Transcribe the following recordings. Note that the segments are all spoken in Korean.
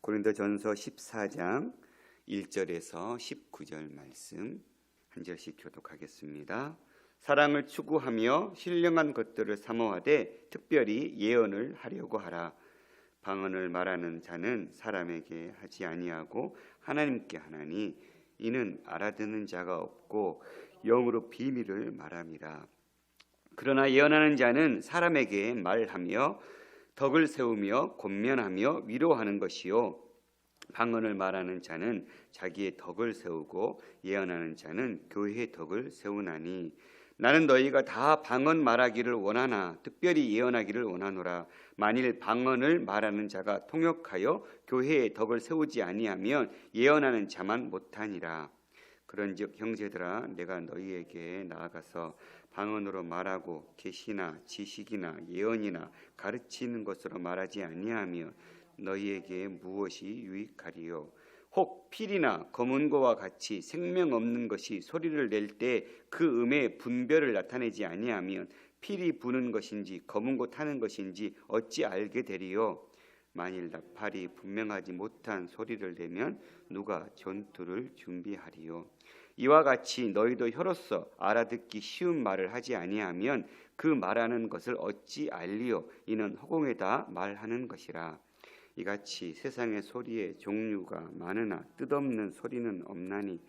고린도전서 14장 1절에서 19절 말씀 한 절씩 교독하겠습니다. 사랑을 추구하며 신령한 것들을 사모하되 특별히 예언을 하려고 하라. 방언을 말하는 자는 사람에게 하지 아니하고 하나님께 하나니 이는 알아듣는 자가 없고 영으로 비밀을 말함이라. 그러나 예언하는 자는 사람에게 말하며 덕을 세우며 권면하며 위로하는 것이요 방언을 말하는 자는 자기의 덕을 세우고 예언하는 자는 교회의 덕을 세우나니 나는 너희가 다 방언 말하기를 원하나 특별히 예언하기를 원하노라. 만일 방언을 말하는 자가 통역하여 교회의 덕을 세우지 아니하면 예언하는 자만 못하니라. 그런즉 형제들아 내가 너희에게 나아가서 방언으로 말하고 계시나 지식이나 예언이나 가르치는 것으로 말하지 아니하며 너희에게 무엇이 유익하리요? 혹 필이나 검은고와 같이 생명 없는 것이 소리를 낼 때 그 음의 분별을 나타내지 아니하면 필이 부는 것인지 검은고 타는 것인지 어찌 알게 되리요? 만일 나팔이 분명하지 못한 소리를 내면 누가 전투를 준비하리요? 이와 같이 너희도 혀로서 알아듣기 쉬운 말을 하지 아니하면 그 말하는 것을 어찌 알리요? 이는 허공에다 말하는 것이라. 이같이 세상의 소리의 종류가 많으나 뜻없는 소리는 없나니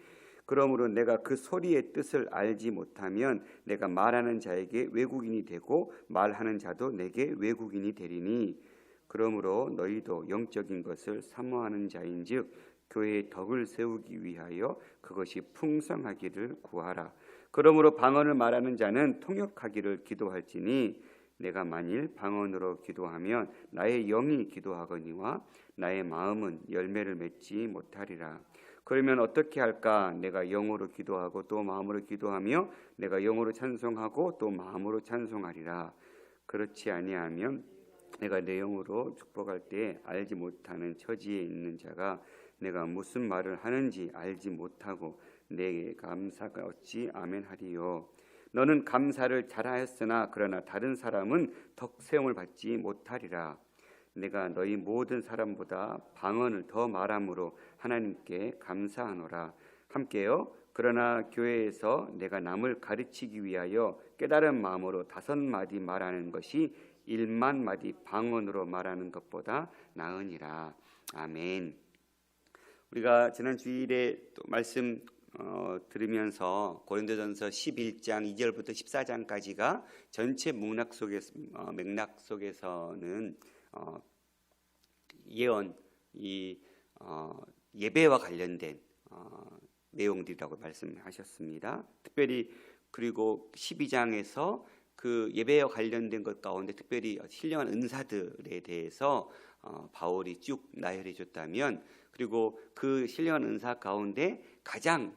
그러므로 내가 그 소리의 뜻을 알지 못하면 내가 말하는 자에게 외국인이 되고 말하는 자도 내게 외국인이 되리니 그러므로 너희도 영적인 것을 사모하는 자인즉 교회의 덕을 세우기 위하여 그것이 풍성하기를 구하라. 그러므로 방언을 말하는 자는 통역하기를 기도할지니 내가 만일 방언으로 기도하면 나의 영이 기도하거니와 나의 마음은 열매를 맺지 못하리라. 그러면 어떻게 할까? 내가 영으로 기도하고 또 마음으로 기도하며 내가 영으로 찬송하고 또 마음으로 찬송하리라. 그렇지 아니하면 내가 내 영으로 축복할 때 알지 못하는 처지에 있는 자가 내가 무슨 말을 하는지 알지 못하고 내게 감사가 어찌 아멘하리요? 너는 감사를 잘하였으나 그러나 다른 사람은 덕세움을 받지 못하리라. 내가 너희 모든 사람보다 방언을 더 말함으로 하나님께 감사하노라. 함께요. 그러나 교회에서 내가 남을 가르치기 위하여 깨달은 마음으로 5마디 말하는 것이 100,000마디 방언으로 말하는 것보다 나으니라. 아멘. 우리가 지난 주일에 또 말씀 들으면서 고린도전서 11장 2절부터 14장까지가 전체 맥락 속에서는 예언, 예배와 관련된 내용들이라고 말씀하셨습니다. 특별히 그리고 12장에서 그 예배와 관련된 것 가운데 특별히 신령한 은사들에 대해서 바울이 쭉 나열해 줬다면 그리고 그 신령한 은사 가운데 가장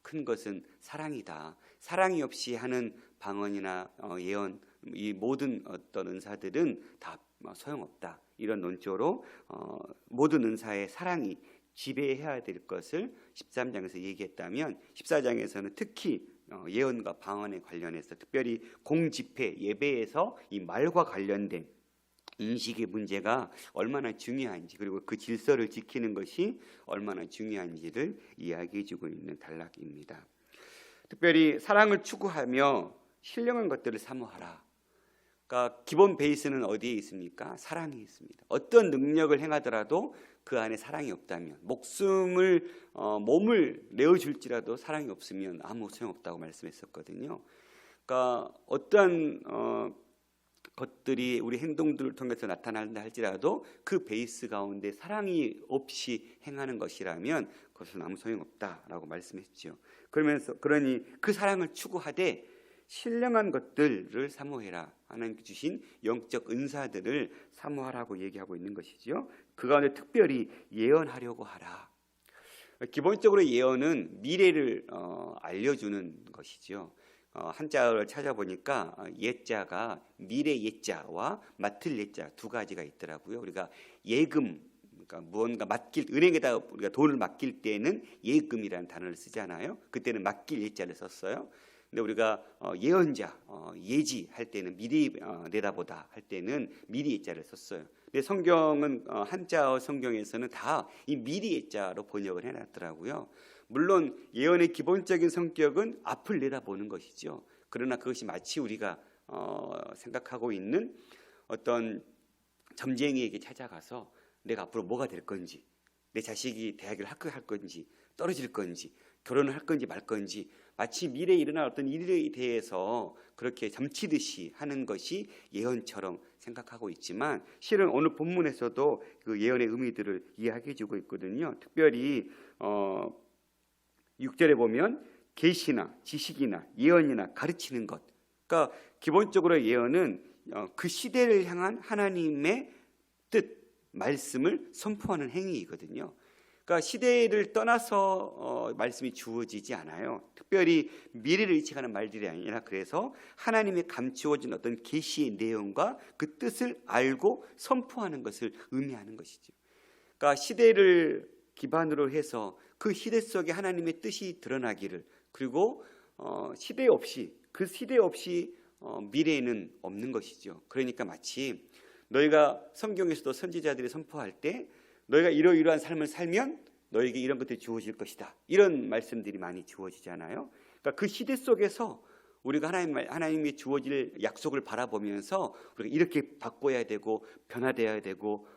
큰 것은 사랑이다. 사랑이 없이 하는 방언이나 예언, 이 모든 어떤 은사들은 다 소용없다. 이런 논조로 모든 은사의 사랑이 지배해야 될 것을 13장에서 얘기했다면 14장에서는 특히 예언과 방언에 관련해서 특별히 공집회 예배에서 이 말과 관련된 인식의 문제가 얼마나 중요한지 그리고 그 질서를 지키는 것이 얼마나 중요한지를 이야기해 주고 있는 단락입니다. 특별히 사랑을 추구하며 신령한 것들을 사모하라. 그러니까 기본 베이스는 어디에 있습니까? 사랑이 있습니다. 어떤 능력을 행하더라도 그 안에 사랑이 없다면 몸을 내어줄지라도 사랑이 없으면 아무 소용없다고 말씀했었거든요. 그러니까 어떠한 것들이 우리 행동들을 통해서 나타난다 할지라도 그 베이스 가운데 사랑이 없이 행하는 것이라면 그것은 아무 소용없다라고 말씀했죠. 그러니 그 사랑을 추구하되 신령한 것들을 사모해라. 하나님께 주신 영적 은사들을 사모하라고 얘기하고 있는 것이죠. 그 가운데 특별히 예언하려고 하라. 기본적으로 예언은 미래를 알려주는 것이죠. 한자를 찾아보니까 예자가 미래 예자와 맡을 예자 두 가지가 있더라고요. 우리가 예금, 그러니까 무언가 은행에다 우리가 돈을 맡길 때는 예금이라는 단어를 쓰잖아요. 그때는 맡길 예자를 썼어요. 근데 우리가 예언자, 예지할 때는 미리 내다보다 할 때는 미리 예자를 썼어요. 근데 성경은 한자어 성경에서는 다 이 미리자로 번역을 해놨더라고요. 물론 예언의 기본적인 성격은 앞을 내다보는 것이죠. 그러나 그것이 마치 우리가 생각하고 있는 어떤 점쟁이에게 찾아가서 내가 앞으로 뭐가 될 건지, 내 자식이 대학을 합격할 건지, 떨어질 건지, 결혼을 할 건지 말 건지, 마치 미래에 일어날 어떤 일에 대해서 그렇게 점치듯이 하는 것이 예언처럼 생각하고 있지만, 실은 오늘 본문에서도 그 예언의 의미들을 이야기해 주고 있거든요. 특별히 6절에 보면 계시나 지식이나 예언이나 가르치는 것. 그러니까 기본적으로 예언은 그 시대를 향한 하나님의 뜻, 말씀을 선포하는 행위이거든요. 그러니까 시대를 떠나서 말씀이 주어지지 않아요. 특별히 미래를 예측하는 말들이 아니라, 그래서 하나님의 감추어진 어떤 계시의 내용과 그 뜻을 알고 선포하는 것을 의미하는 것이죠. 그러니까 시대를 기반으로 해서 그 시대 속에 하나님의 뜻이 드러나기를, 그리고 시대 없이, 그 시대 없이 미래에는 없는 것이죠. 그러니까 마치 너희가 성경에서도 선지자들이 선포할 때 너희가 이러이러한 삶을 살면 너희에게 이런 것들이 주어질 것이다, 이런 말씀들이 많이 주어지잖아요. 그러니까 그 시대 속에서 우리가 하나님이 주어질 약속을 바라보면서 우리가 이렇게 바꿔야 되고 변화되어야 되고,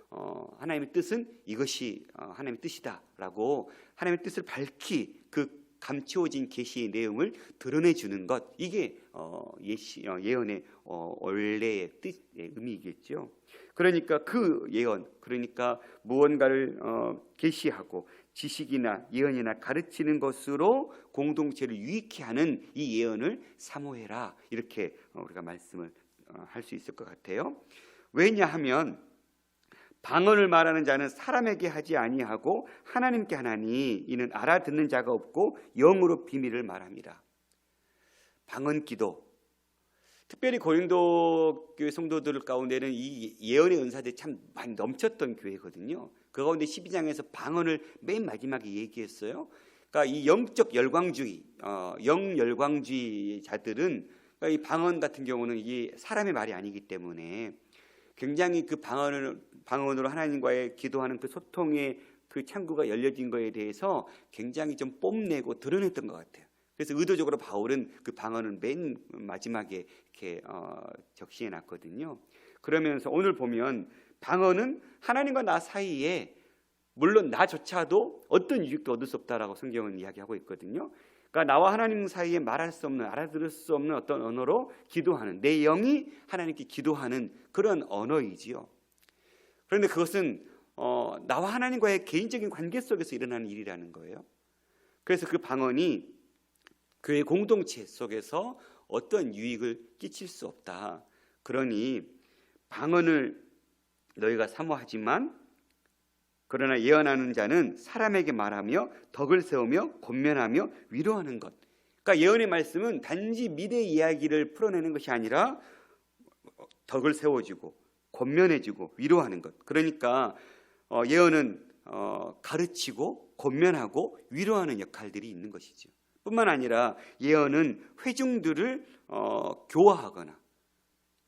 하나님의 뜻은 이것이 하나님의 뜻이다라고 하나님의 뜻을 밝히 그 감추어진 계시의 내용을 드러내주는 것, 이게 예언의 원래의 뜻의 의미이겠죠. 그러니까 그 예언, 그러니까 무언가를 계시하고 지식이나 예언이나 가르치는 것으로 공동체를 유익케 하는 이 예언을 사모해라, 이렇게 우리가 말씀을 할 수 있을 것 같아요. 왜냐하면 방언을 말하는 자는 사람에게 하지 아니하고 하나님께 하나니, 이는 알아듣는 자가 없고 영으로 비밀을 말합니다. 방언 기도, 특별히 고린도 교회 성도들 가운데는 이 예언의 은사들이 참 많이 넘쳤던 교회거든요. 그 가운데 12장에서 방언을 맨 마지막에 얘기했어요. 그러니까 이 영적 열광주의, 영열광주의자들은, 그러니까 이 방언 같은 경우는 이게 사람의 말이 아니기 때문에 굉장히 그 방언으로 하나님과의 기도하는 그 소통의 그 창구가 열려진 거에 대해서 굉장히 좀 뽐내고 드러냈던 것 같아요. 그래서 의도적으로 바울은 그 방언을 맨 마지막에 이렇게 적시해 놨거든요. 그러면서 오늘 보면 방언은 하나님과 나 사이에, 물론 나조차도 어떤 유익도 얻을 수 없다라고 성경은 이야기하고 있거든요. 그러니까 나와 하나님 사이에 말할 수 없는, 알아들을 수 없는 어떤 언어로 기도하는, 내 영이 하나님께 기도하는 그런 언어이지요. 그런데 그것은 나와 하나님과의 개인적인 관계 속에서 일어나는 일이라는 거예요. 그래서 그 방언이 교회 공동체 속에서 어떤 유익을 끼칠 수 없다. 그러니 방언을 너희가 사모하지만, 그러나 예언하는 자는 사람에게 말하며 덕을 세우며 권면하며 위로하는 것. 그러니까 예언의 말씀은 단지 미래 이야기를 풀어내는 것이 아니라 덕을 세워주고 권면해주고 위로하는 것. 그러니까 예언은 가르치고 권면하고 위로하는 역할들이 있는 것이죠. 뿐만 아니라 예언은 회중들을 교화하거나,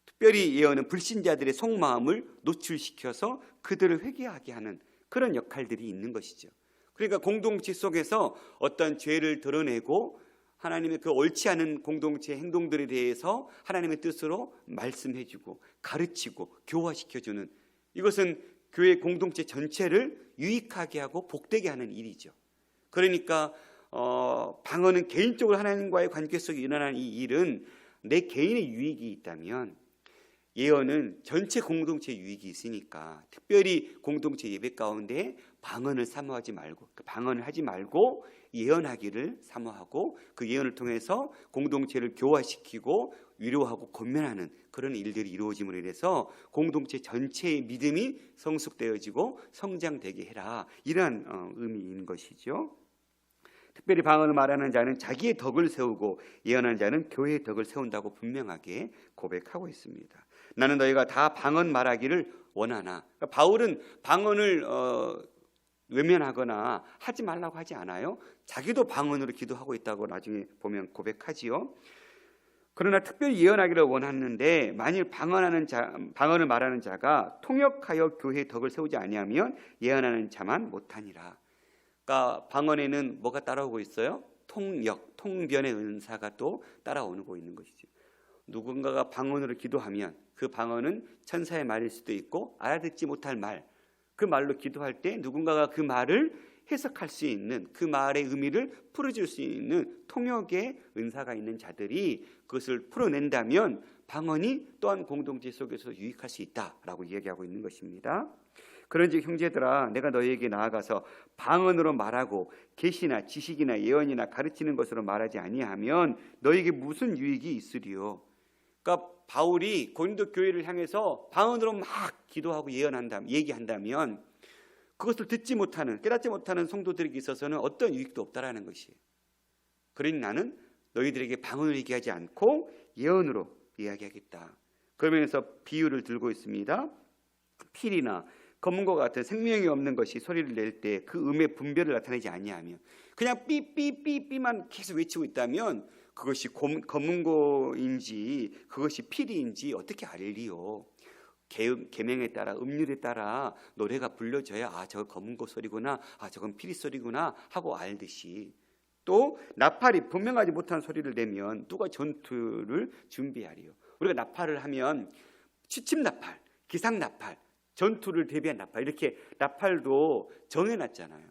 특별히 예언은 불신자들의 속마음을 노출시켜서 그들을 회개하게 하는 그런 역할들이 있는 것이죠. 그러니까 공동체 속에서 어떤 죄를 드러내고 하나님의 그 옳지 않은 공동체 행동들에 대해서 하나님의 뜻으로 말씀해주고 가르치고 교화시켜주는, 이것은 교회 공동체 전체를 유익하게 하고 복되게 하는 일이죠. 그러니까 방언은 개인적으로 하나님과의 관계 속에 일어나는 이 일은 내 개인의 유익이 있다면, 예언은 전체 공동체 유익이 있으니까 특별히 공동체 예배 가운데 방언을 사모하지 말고, 그 방언을 하지 말고 예언하기를 사모하고, 그 예언을 통해서 공동체를 교화시키고 위로하고 권면하는 그런 일들이 이루어짐으로 인해서 공동체 전체의 믿음이 성숙되어지고 성장되게 해라, 이러한 의미인 것이죠. 특별히 방언을 말하는 자는 자기의 덕을 세우고 예언하는 자는 교회의 덕을 세운다고 분명하게 고백하고 있습니다. 나는 너희가 다 방언 말하기를 원하나. 그러니까 바울은 방언을 외면하거나 하지 말라고 하지 않아요. 자기도 방언으로 기도하고 있다고 나중에 보면 고백하지요. 그러나 특별히 예언하기를 원하는데 만일 방언을 말하는 자가 통역하여 교회의 덕을 세우지 아니하면 예언하는 자만 못하니라. 그러니까 방언에는 뭐가 따라오고 있어요? 통역, 통변의 은사가 또 따라오고 있는 것이죠. 누군가가 방언으로 기도하면 그 방언은 천사의 말일 수도 있고 알아듣지 못할 말, 그 말로 기도할 때 누군가가 그 말을 해석할 수 있는, 그 말의 의미를 풀어줄 수 있는 통역의 은사가 있는 자들이 그것을 풀어낸다면 방언이 또한 공동체 속에서 유익할 수 있다라고 이야기하고 있는 것입니다. 그런즉 형제들아, 내가 너희에게 나아가서 방언으로 말하고 계시나 지식이나 예언이나 가르치는 것으로 말하지 아니하면 너희에게 무슨 유익이 있으리요? 그러니까 바울이 고린도 교회를 향해서 방언으로 막 기도하고 얘기한다면 그것을 듣지 못하는, 깨닫지 못하는 성도들에게 있어서는 어떤 유익도 없다라는 것이에요. 그러니 나는 너희들에게 방언을 얘기하지 않고 예언으로 이야기하겠다. 그러면서 비유를 들고 있습니다. 필이나 검은과 같은 생명이 없는 것이 소리를 낼 때 그 음의 분별을 나타내지 아니하며 그냥 삐삐삐삐만 계속 외치고 있다면 그것이 검은고인지 그것이 필인지 어떻게 알리요? 계명에 따라, 음률에 따라 노래가 불려져야 아, 저거 검은고 소리구나, 아, 저건 피리 소리구나 하고 알듯이, 또 나팔이 분명하지 못한 소리를 내면 누가 전투를 준비하리요? 우리가 나팔을 하면 취침 나팔, 기상 나팔, 전투를 대비한 나팔, 이렇게 나팔도 정해놨잖아요.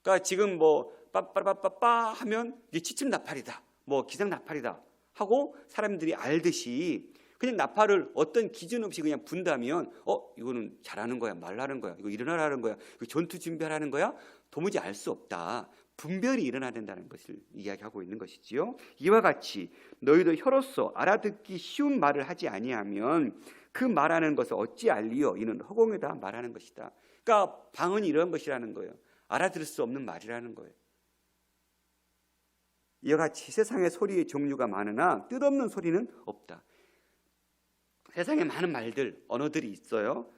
그러니까 지금 뭐 빠빠빠빠빠 하면 이게 취침 나팔이다, 뭐 기상 나팔이다 하고 사람들이 알듯이 그냥 나팔을 어떤 기준 없이 그냥 분다면 이거는 잘하는 거야, 말하는 거야, 이거 일어나라는 거야, 이거 전투 준비하라는 거야, 도무지 알 수 없다. 분별이 일어나야 된다는 것을 이야기하고 있는 것이지요. 이와 같이 너희도 혀로서 알아듣기 쉬운 말을 하지 아니하면 그 말하는 것을 어찌 알리요? 이는 허공에다 말하는 것이다. 그러니까 방언이 이런 것이라는 거예요. 알아들을 수 없는 말이라는 거예요. 이와 같이 세상에 소리의 종류가 많으나 뜻없는 소리는 없다. 세상에 많은 말들, 언어들이 있어요.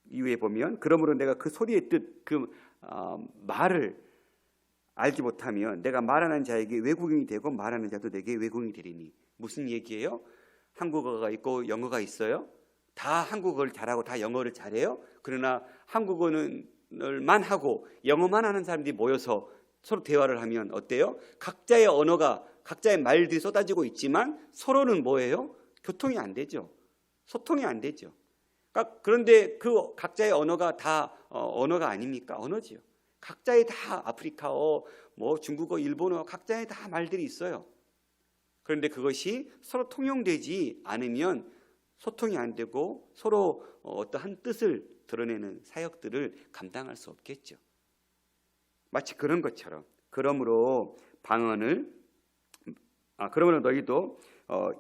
이후에 보면 그러므로 내가 그 소리의 뜻, 그 말을 알지 못하면 내가 말하는 자에게 외국인이 되고 말하는 자도 내게 외국인이 되리니. 무슨 얘기예요? 한국어가 있고 영어가 있어요. 다 한국어를 잘하고 다 영어를 잘해요. 그러나 한국어만 하고 영어만 하는 사람들이 모여서 서로 대화를 하면 어때요? 각자의 언어가, 각자의 말들이 쏟아지고 있지만 서로는 뭐예요? 교통이 안 되죠. 소통이 안 되죠. 그런데 그 각자의 언어가 다 언어가 아닙니까? 언어지요. 각자의 다 아프리카어, 뭐 중국어, 일본어, 각자의 다 말들이 있어요. 그런데 그것이 서로 통용되지 않으면 소통이 안 되고 서로 어떠한 뜻을 드러내는 사역들을 감당할 수 없겠죠. 마치 그런 것처럼 그러므로 너희도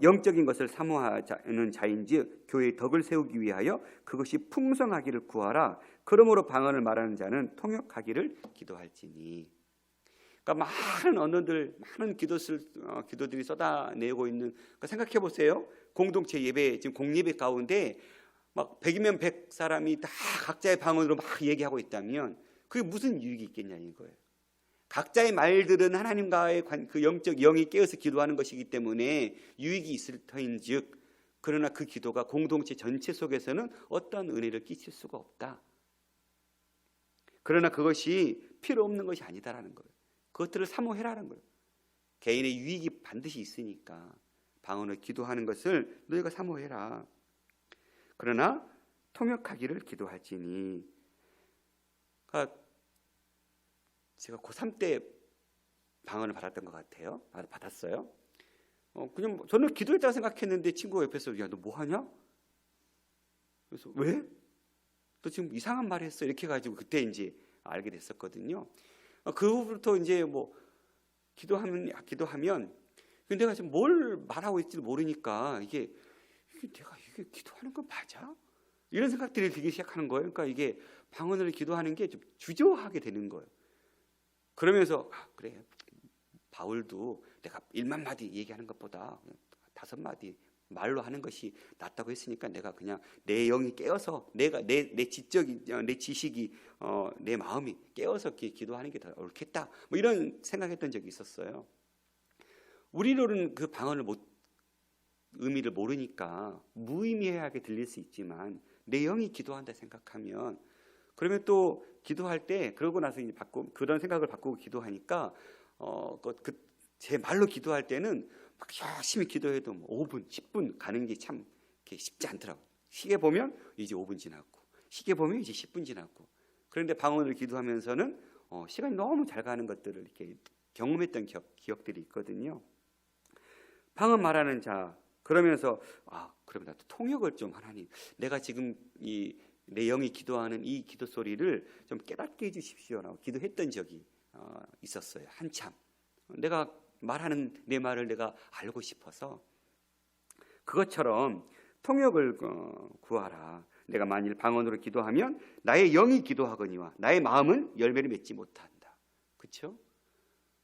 영적인 것을 사모하는 자인지 교회의 덕을 세우기 위하여 그것이 풍성하기를 구하라. 그러므로 방언을 말하는 자는 통역하기를 기도할지니. 그러니까 많은 언어들, 많은 기도들이 쏟아내고 있는. 그러니까 생각해 보세요. 공동체 예배, 지금 공예배 가운데 막 100이면 100 사람이 다 각자의 방언으로 막 얘기하고 있다면 그게 무슨 유익이 있겠냐는 거예요. 각자의 말들은 하나님과의 그 영적 영이 깨어서 기도하는 것이기 때문에 유익이 있을 터인즉, 그러나 그 기도가 공동체 전체 속에서는 어떤 은혜를 끼칠 수가 없다. 그러나 그것이 필요 없는 것이 아니다라는 거예요. 그것들을 사모해라는 거예요. 개인의 유익이 반드시 있으니까 방언을 기도하는 것을 너희가 사모해라. 그러나 통역하기를 기도할지니. 그러니까 제가 고3 때 방언을 받았던 것 같아요. 받았어요. 그냥 저는 기도했다고 생각했는데 친구가 옆에서 야, 너 뭐 하냐? 그래서 왜? 너 지금 이상한 말 했어. 이렇게 해가지고 그때 이제 알게 됐었거든요. 그 후부터 이제 뭐 기도하면 내가 지금 뭘 말하고 있지를 모르니까 이게 내가 기도하는 거 맞아? 이런 생각들이 들기 시작하는 거예요. 그러니까 이게 방언을 기도하는 게 좀 주저하게 되는 거예요. 그러면서 그래, 바울도 내가 1만 마디 얘기하는 것보다 5마디 말로 하는 것이 낫다고 했으니까 내가 그냥 내 영이 깨어서 내 지식이 내 마음이 깨어서 기도하는 게 더 옳겠다. 뭐 이런 생각했던 적이 있었어요. 우리로는 그 방언을 의미를 모르니까 무의미하게 들릴 수 있지만 내 영이 기도한다 생각하면, 그러면 또 기도할 때 그러고 나서 이제 그런 생각을 바꾸고 기도하니까 제 말로 기도할 때는 막 열심히 기도해도 5분, 10분 가는 게 참 쉽지 않더라고요. 시계 보면 이제 5분 지났고, 시계 보면 이제 10분 지났고. 그런데 방언으로 기도하면서는 시간이 너무 잘 가는 것들을 이렇게 경험했던 기억들이 있거든요. 방언 말하는 자, 그러면서 그러면 나도 통역을 좀 하나님, 내가 지금 내 영이 기도하는 이 기도 소리를 좀 깨닫게 해주십시오라고 기도했던 적이 있었어요. 한참 내가 말하는 내 말을 내가 알고 싶어서. 그것처럼 통역을 구하라. 내가 만일 방언으로 기도하면 나의 영이 기도하거니와 나의 마음은 열매를 맺지 못한다. 그렇죠?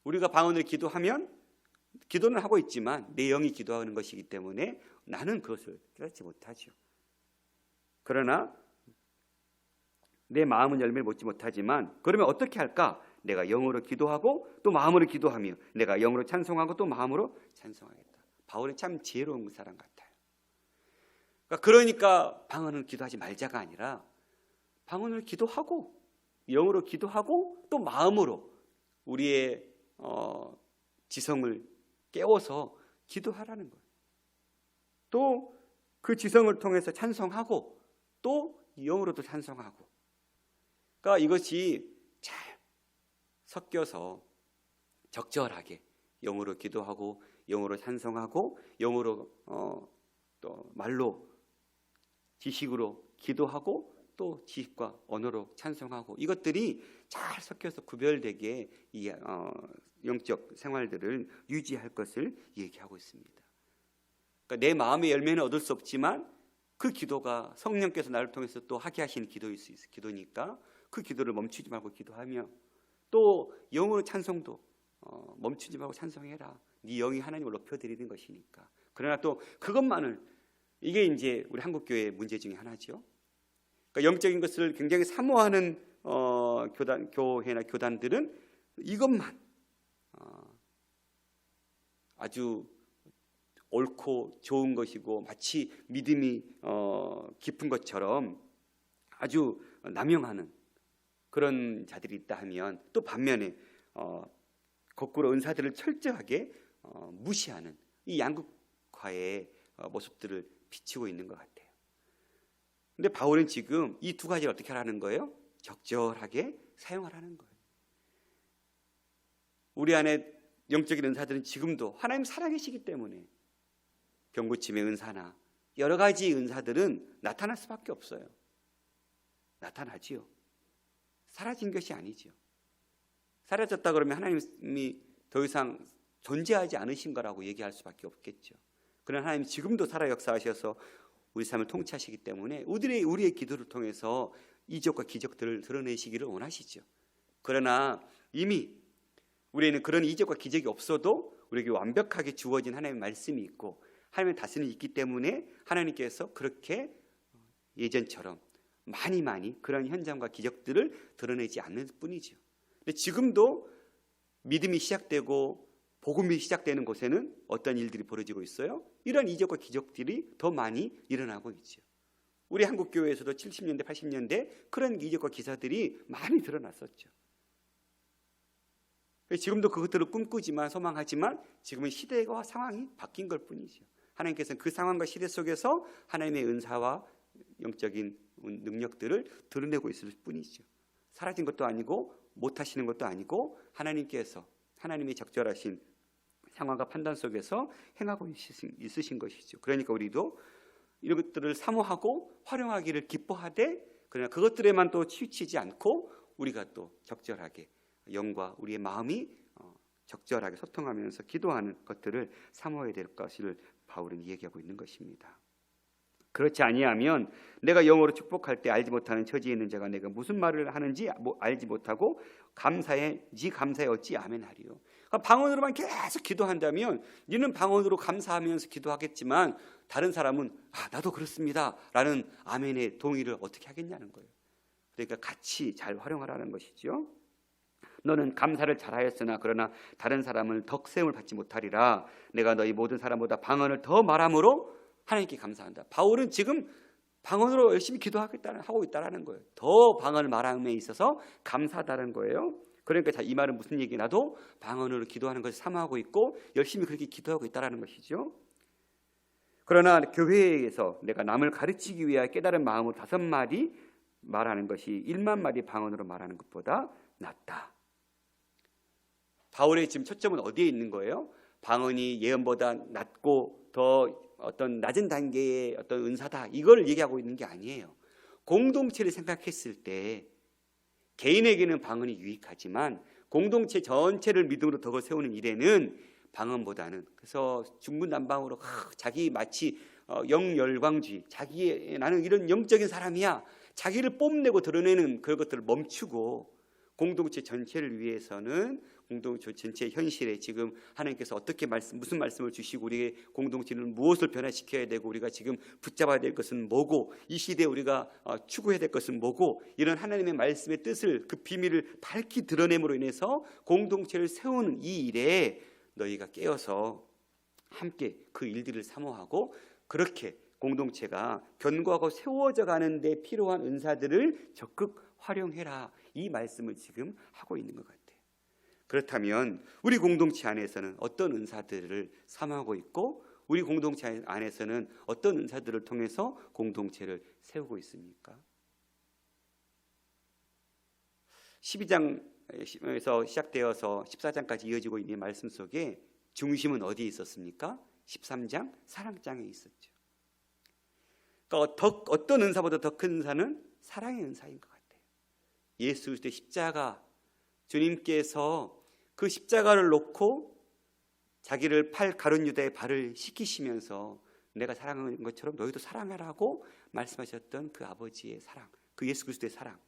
우리가 방언으로 기도하면 기도는 하고 있지만 내 영이 기도하는 것이기 때문에 나는 그것을 깨닫지 못하죠. 그러나 내 마음은 열매를 맺지 못하지만, 그러면 어떻게 할까? 내가 영으로 기도하고 또 마음으로 기도하며 내가 영으로 찬송하고 또 마음으로 찬송하겠다. 바울은 참 지혜로운 사람 같아요. 그러니까 방언을 기도하지 말자가 아니라 방언을 기도하고 영으로 기도하고 또 마음으로 우리의 지성을 깨워서 기도하라는 거예요. 또 그 지성을 통해서 찬송하고 또 영으로도 찬송하고. 그러니까 이것이 잘 섞여서 적절하게 영으로 기도하고 영으로 찬송하고 영으로 또 말로 지식으로 기도하고 또 지식과 언어로 찬송하고, 이것들이 잘 섞여서 구별되게 이 영적 생활들을 유지할 것을 얘기하고 있습니다. 그러니까 내 마음의 열매는 얻을 수 없지만 그 기도가 성령께서 나를 통해서 또 하게 하시는 기도일 수 있어. 기도니까 그 기도를 멈추지 말고 기도하며 또 영으로 찬송도 멈추지 말고 찬송해라. 네 영이 하나님을 높여드리는 것이니까. 그러나 또 그것만을, 이게 이제 우리 한국교회의 문제 중에 하나죠. 그러니까 영적인 것을 굉장히 사모하는 교회나 교단들은 이것만 아주 옳고 좋은 것이고 마치 믿음이 깊은 것처럼 아주 남용하는 그런 자들이 있다 하면, 또 반면에 거꾸로 은사들을 철저하게 무시하는 이 양극화의 모습들을 비추고 있는 것 같아요. 근데 바울은 지금 이 두 가지를 어떻게 하라는 거예요? 적절하게 사용하라는 거예요. 우리 안에 영적인 은사들은 지금도 하나님 살아계시기 때문에 병고침의 은사나 여러 가지 은사들은 나타날 수밖에 없어요. 나타나지요. 사라진 것이 아니죠. 사라졌다 그러면 하나님이 더 이상 존재하지 않으신 거라고 얘기할 수밖에 없겠죠. 그러나 하나님 지금도 살아 역사하셔서 우리 삶을 통치하시기 때문에 우리의 기도를 통해서 이적과 기적들을 드러내시기를 원하시죠. 그러나 이미 우리에는 그런 이적과 기적이 없어도 우리에게 완벽하게 주어진 하나님의 말씀이 있고 하나님의 다스림이 있기 때문에 하나님께서 그렇게 예전처럼 많이 그런 현장과 기적들을 드러내지 않는 뿐이죠. 근데 지금도 믿음이 시작되고 복음이 시작되는 곳에는 어떤 일들이 벌어지고 있어요? 이런 이적과 기적들이 더 많이 일어나고 있죠. 우리 한국교회에서도 70년대, 80년대 그런 이적과 기사들이 많이 드러났었죠. 지금도 그것들을 꿈꾸지만 소망하지만 지금은 시대와 상황이 바뀐 것 뿐이죠. 하나님께서는 그 상황과 시대 속에서 하나님의 은사와 영적인 능력들을 드러내고 있을 뿐이죠. 사라진 것도 아니고 못하시는 것도 아니고 하나님께서 하나님의 적절하신 상황과 판단 속에서 행하고 있으신 것이죠. 그러니까 우리도 이런 것들을 사모하고 활용하기를 기뻐하되, 그러나 그것들에만 또 치우치지 않고 우리가 또 적절하게 영과 우리의 마음이 적절하게 소통하면서 기도하는 것들을 사모해야 될 것을 바울은 얘기하고 있는 것입니다. 그렇지 아니하면 내가 영어로 축복할 때 알지 못하는 처지에 있는 자가 내가 무슨 말을 하는지 알지 못하고 감사해 어찌 아멘하리요. 방언으로만 계속 기도한다면 너는 방언으로 감사하면서 기도하겠지만 다른 사람은 나도 그렇습니다 라는 아멘의 동의를 어떻게 하겠냐는 거예요. 그러니까 같이 잘 활용하라는 것이죠. 너는 감사를 잘하였으나 그러나 다른 사람을 덕셈을 받지 못하리라. 내가 너희 모든 사람보다 방언을 더 말함으로 하나님께 감사한다. 바울은 지금 방언으로 열심히 하고 있다는 거예요. 더 방언을 말함에 있어서 감사하다는 거예요. 그러니까 이 말은 무슨 얘기? 나도 방언으로 기도하는 것을 사모하고 있고 열심히 그렇게 기도하고 있다는 것이죠. 그러나 교회에서 내가 남을 가르치기 위하여 깨달은 마음으로 5마디 말하는 것이 1만 마디 방언으로 말하는 것보다 낫다. 바울의 지금 초점은 어디에 있는 거예요? 방언이 예언보다 낮고 더 어떤 낮은 단계의 어떤 은사다, 이걸 얘기하고 있는 게 아니에요. 공동체를 생각했을 때 개인에게는 방언이 유익하지만 공동체 전체를 믿음으로 덕을 세우는 일에는 방언보다는, 그래서 중구난방으로 자기 마치 영열광주의, 나는 이런 영적인 사람이야, 자기를 뽐내고 드러내는 그런 것들을 멈추고 공동체 전체를 위해서는 공동체 전체 현실에 지금 하나님께서 어떻게 무슨 말씀을 주시고 우리의 공동체는 무엇을 변화시켜야 되고 우리가 지금 붙잡아야 될 것은 뭐고 이 시대에 우리가 추구해야 될 것은 뭐고, 이런 하나님의 말씀의 뜻을, 그 비밀을 밝히 드러냄으로 인해서 공동체를 세우는 이 일에 너희가 깨어서 함께 그 일들을 사모하고 그렇게 공동체가 견고하고 세워져 가는 데 필요한 은사들을 적극 활용해라, 이 말씀을 지금 하고 있는 것 같아요. 그렇다면 우리 공동체 안에서는 어떤 은사들을 사모하고 있고 우리 공동체 안에서는 어떤 은사들을 통해서 공동체를 세우고 있습니까? 12장에서 시작되어서 14장까지 이어지고 있는 말씀 속에 중심은 어디에 있었습니까? 13장 사랑장에 있었죠. 그러니까 어떤 은사보다 더 큰 은사는 사랑의 은사인 것 같아요. 예수 그리스도의 십자가, 주님께서 그 십자가를 놓고 자기를 팔 가룟 유다의 발을 씻기시면서 내가 사랑하는 것처럼 너희도 사랑하라고 말씀하셨던 그 아버지의 사랑, 그 예수 그리스도의 사랑.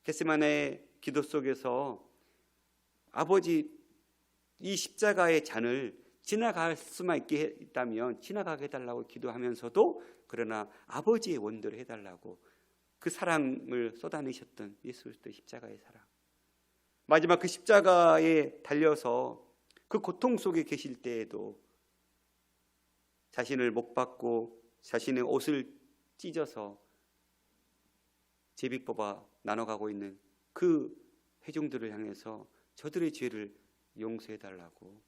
겟세마네 기도 속에서 아버지, 이 십자가의 잔을 지나갈 수만 있다면 지나가게 해달라고 기도하면서도 그러나 아버지의 원대로 해달라고 그 사랑을 쏟아내셨던 예수 그리스도의 십자가의 사랑. 마지막 그 십자가에 달려서 그 고통 속에 계실 때에도 자신을 못 박고 자신의 옷을 찢어서 제비 뽑아 나눠가고 있는 그 회중들을 향해서 저들의 죄를 용서해달라고,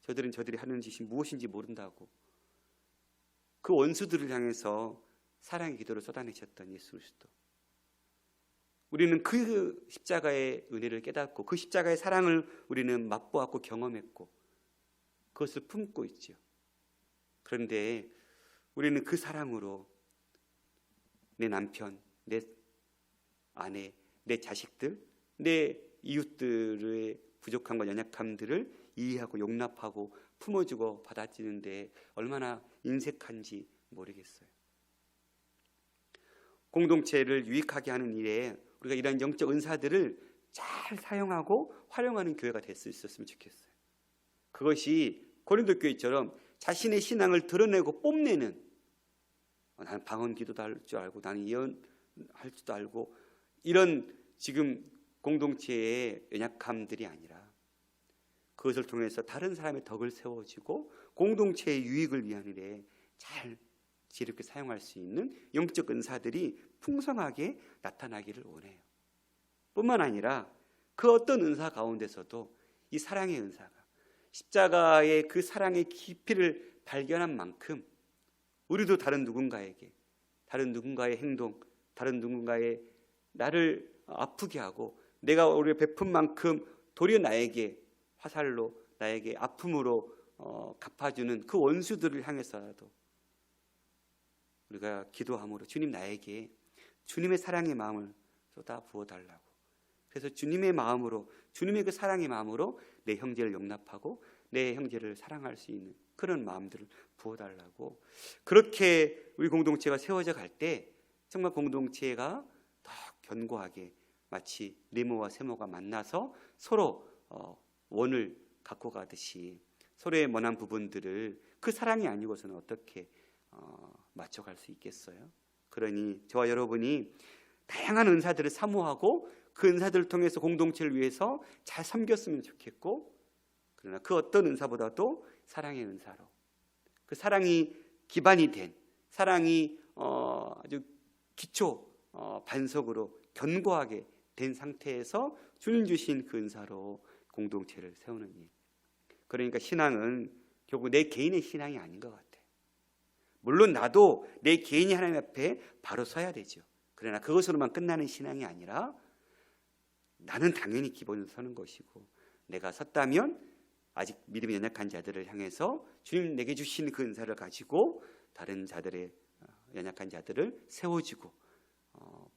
저들이 하는 짓이 무엇인지 모른다고 그 원수들을 향해서 사랑의 기도를 쏟아내셨던 예수 그리스도. 우리는 그 십자가의 은혜를 깨닫고 그 십자가의 사랑을 우리는 맛보았고 경험했고 그것을 품고 있죠. 그런데 우리는 그 사랑으로 내 남편, 내 아내, 내 자식들, 내 이웃들의 부족함과 연약함들을 이해하고 용납하고 품어주고 받아주는데 얼마나 인색한지 모르겠어요. 공동체를 유익하게 하는 일에 우리가 이런 영적 은사들을 잘 사용하고 활용하는 교회가 될 수 있었으면 좋겠어요. 그것이 고린도 교회처럼 자신의 신앙을 드러내고 뽐내는, 나는 방언 기도도 할 줄 알고 나는 예언할 줄도 알고, 이런 지금 공동체의 연약함들이 아니라 그것을 통해서 다른 사람의 덕을 세워지고 공동체의 유익을 위한 일에 잘 지혜롭게 사용할 수 있는 영적 은사들이 풍성하게 나타나기를 원해요. 뿐만 아니라 그 어떤 은사 가운데서도 이 사랑의 은사가, 십자가의 그 사랑의 깊이를 발견한 만큼 우리도 다른 누군가에게, 다른 누군가의 행동, 다른 누군가의 나를 아프게 하고 내가 우리가 베푼 만큼 도리어 나에게 화살로, 나에게 아픔으로 갚아주는 그 원수들을 향해서라도 우리가 기도함으로 주님, 나에게 주님의 사랑의 마음을 쏟아 부어달라고, 그래서 주님의 마음으로, 주님의 그 사랑의 마음으로 내 형제를 용납하고 내 형제를 사랑할 수 있는 그런 마음들을 부어달라고, 그렇게 우리 공동체가 세워져 갈 때 정말 공동체가 더 견고하게, 마치 네모와 세모가 만나서 서로 원을 갖고 가듯이 서로의 먼한 부분들을 그 사랑이 아니고서는 어떻게 맞춰갈 수 있겠어요? 그러니 저와 여러분이 다양한 은사들을 사모하고 그 은사들을 통해서 공동체를 위해서 잘 섬겼으면 좋겠고, 그러나 그 어떤 은사보다도 사랑의 은사로, 그 사랑이 기반이 된, 사랑이 아주 기초 반석으로 견고하게 된 상태에서 주님 주신 그 은사로 공동체를 세우는 일. 그러니까 신앙은 결국 내 개인의 신앙이 아닌 것 같아요. 물론 나도 내 개인이 하나님 앞에 바로 서야 되죠. 그러나 그것으로만 끝나는 신앙이 아니라 나는 당연히 기본으로 서는 것이고, 내가 섰다면 아직 믿음이 연약한 자들을 향해서 주님 내게 주신 그 은사를 가지고 다른 자들의 연약한 자들을 세워주고,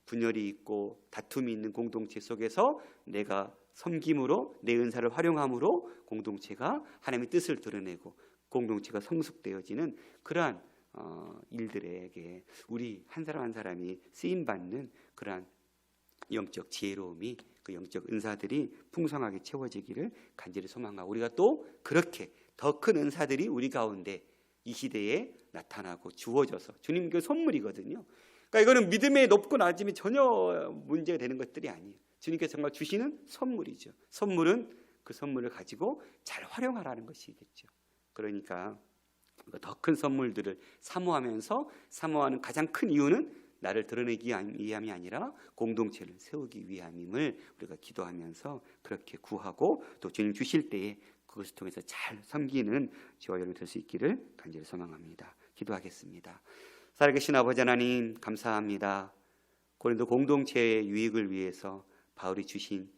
분열이 있고 다툼이 있는 공동체 속에서 내가 섬김으로 내 은사를 활용함으로 공동체가 하나님의 뜻을 드러내고 공동체가 성숙되어지는 그러한 일들에게 우리 한 사람 한 사람이 쓰임받는 그러한 영적 지혜로움이, 그 영적 은사들이 풍성하게 채워지기를 간절히 소망하고, 우리가 또 그렇게 더 큰 은사들이 우리 가운데 이 시대에 나타나고 주어져서, 주님 그 선물이거든요. 그러니까 이거는 믿음의 높고 낮음이 전혀 문제가 되는 것들이 아니에요. 주님께서 정말 주시는 선물이죠. 선물은 그 선물을 가지고 잘 활용하라는 것이겠죠. 그러니까 더 큰 선물들을 사모하면서, 사모하는 가장 큰 이유는 나를 드러내기 위함이 아니라 공동체를 세우기 위함임을 우리가 기도하면서 그렇게 구하고, 또 주님 주실 때에 그것을 통해서 잘 섬기는 저와 여러분 될 수 있기를 간절히 소망합니다. 기도하겠습니다. 살아계신 아버지 하나님, 감사합니다. 고린도 공동체의 유익을 위해서 바울이 주신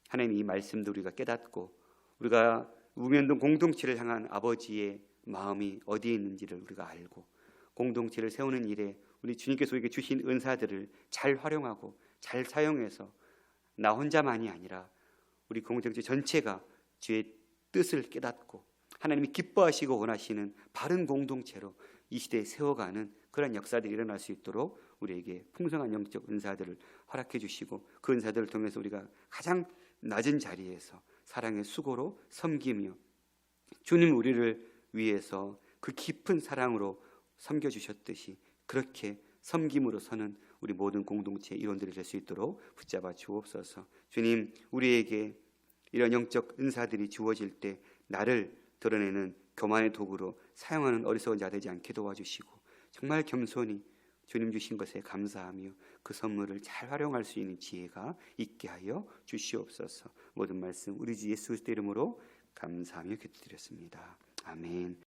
하나님 이 말씀도 우리가 깨닫고, 우리가 우면동 공동체를 향한 아버지의 마음이 어디에 있는지를 우리가 알고, 공동체를 세우는 일에 우리 주님께서 우리에게 주신 은사들을 잘 활용하고 잘 사용해서 나 혼자만이 아니라 우리 공동체 전체가 주의 뜻을 깨닫고 하나님이 기뻐하시고 원하시는 바른 공동체로 이 시대에 세워가는 그런 역사들이 일어날 수 있도록 우리에게 풍성한 영적 은사들을 허락해 주시고, 그 은사들을 통해서 우리가 가장 낮은 자리에서 사랑의 수고로 섬기며 주님 우리를 위해서 그 깊은 사랑으로 섬겨주셨듯이 그렇게 섬김으로서는 우리 모든 공동체 일원들이 될 수 있도록 붙잡아 주옵소서. 주님, 우리에게 이런 영적 은사들이 주어질 때 나를 드러내는 교만의 도구로 사용하는 어리석은 자 되지 않게 도와주시고, 정말 겸손히 주님 주신 것에 감사하며 그 선물을 잘 활용할 수 있는 지혜가 있게 하여 주시옵소서. 모든 말씀 우리 주 예수 그리스도 이름으로 감사하며 기도드렸습니다. 아멘.